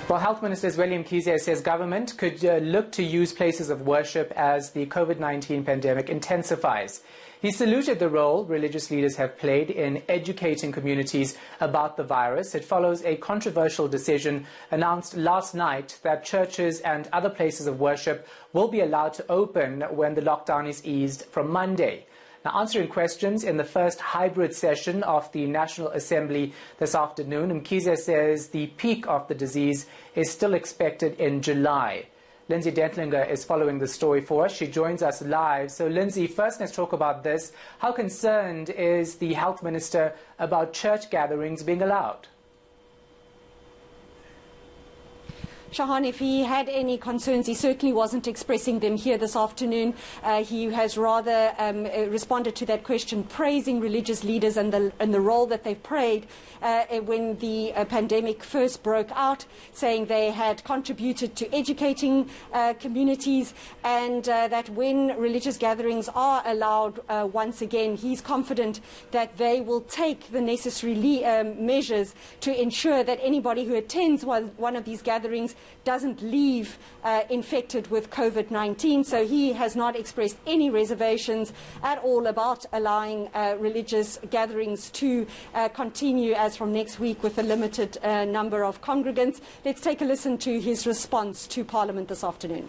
Well, Health Minister Zweli Mkhize says government could look to use places of worship as the COVID-19 pandemic intensifies. He saluted the role religious leaders have played in educating communities about the virus. It follows a controversial decision announced last night that churches and other places of worship will be allowed to open when the lockdown is eased from Monday. Now, answering questions in the first hybrid session of the National Assembly this afternoon, Mkhize says the peak of the disease is still expected in July. Lindsay Dentlinger is following the story for us. She joins us live. So, Lindsay, first let's talk about this. How concerned is the Health Minister about church gatherings being allowed? Shahan, if he had any concerns, he certainly wasn't expressing them here this afternoon. He has rather responded to that question, praising religious leaders and the role that they've played when the pandemic first broke out, saying they had contributed to educating communities, and that when religious gatherings are allowed once again, he's confident that they will take the necessary measures to ensure that anybody who attends one of these gatherings doesn't leave infected with COVID-19. So he has not expressed any reservations at all about allowing religious gatherings to continue as from next week with a limited number of congregants. Let's take a listen to his response to Parliament this afternoon.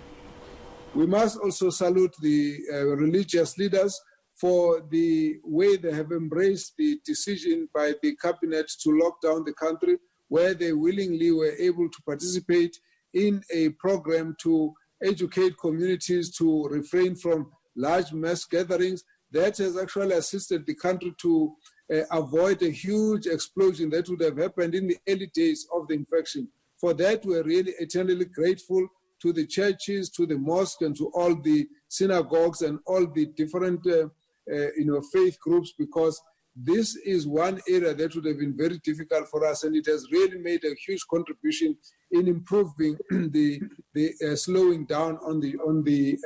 We must also salute the religious leaders for the way they have embraced the decision by the cabinet to lock down the country, where they willingly were able to participate in a program to educate communities to refrain from large mass gatherings. That has actually assisted the country to avoid a huge explosion that would have happened in the early days of the infection. For that, we're really eternally grateful to the churches, to the mosques, and to all the synagogues and all the different faith groups, because this is one area that would have been very difficult for us, and it has really made a huge contribution in improving the slowing down on the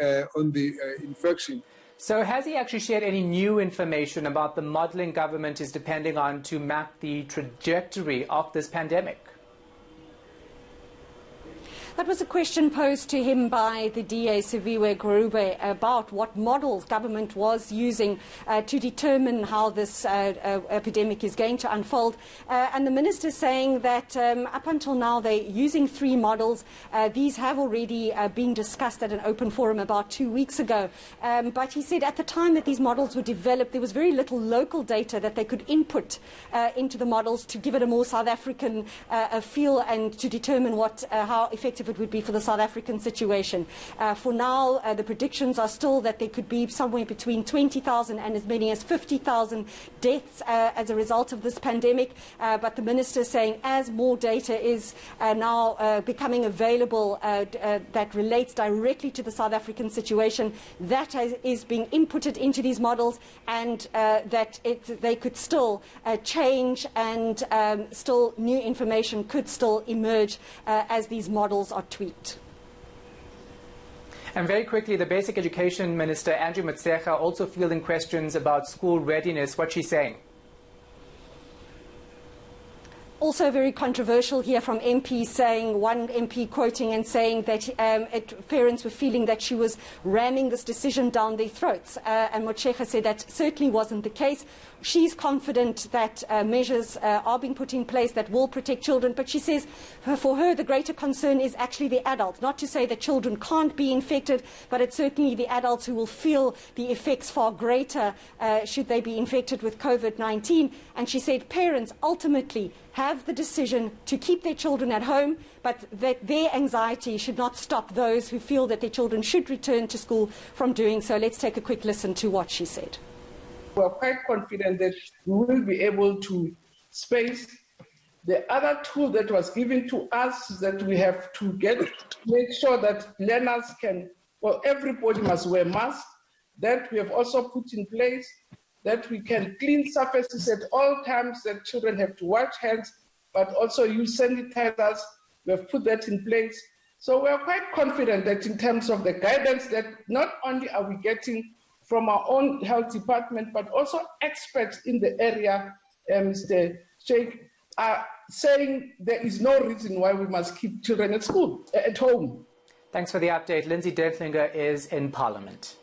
infection. So has he actually shared any new information about the modelling government is depending on to map the trajectory of this pandemic? That was a question posed to him by the DA, Siviwe Gurube, about what models government was using to determine how this epidemic is going to unfold. And the minister saying that up until now they're using 3 models. These have already been discussed at an open forum about 2 weeks ago. But he said at the time that these models were developed, there was very little local data that they could input into the models to give it a more South African feel and to determine how effective it would be for the South African situation. For now, the predictions are still that there could be somewhere between 20,000 and as many as 50,000 deaths as a result of this pandemic. But the minister is saying as more data is now becoming available that relates directly to the South African situation, that is being inputted into these models, and that they could still change, and still new information could still emerge as these models are tweaked. And very quickly, the Basic Education Minister, Andrew Motshekga, also fielding questions about school readiness. What's she saying? Also very controversial here from MPs, saying, one MP quoting and saying that parents were feeling that she was ramming this decision down their throats. And Motshekga said that certainly wasn't the case. She's confident that measures are being put in place that will protect children, but she says for her the greater concern is actually the adults. Not to say that children can't be infected, but it's certainly the adults who will feel the effects far greater should they be infected with COVID-19. And she said parents ultimately have the decision to keep their children at home, but that their anxiety should not stop those who feel that their children should return to school from doing so. Let's take a quick listen to what she said. We're quite confident that we will be able to space. The other tool that was given to us that we have to make sure that learners can, well, everybody must wear masks. That we have also put in place, that we can clean surfaces at all times, that children have to wash hands, but also use sanitizers. We have put that in place. So we are quite confident that in terms of the guidance, that not only are we getting from our own health department, but also experts in the area, Mr. Sheikh, are saying there is no reason why we must keep children at school, at home. Thanks for the update. Lindsay Dentlinger is in Parliament.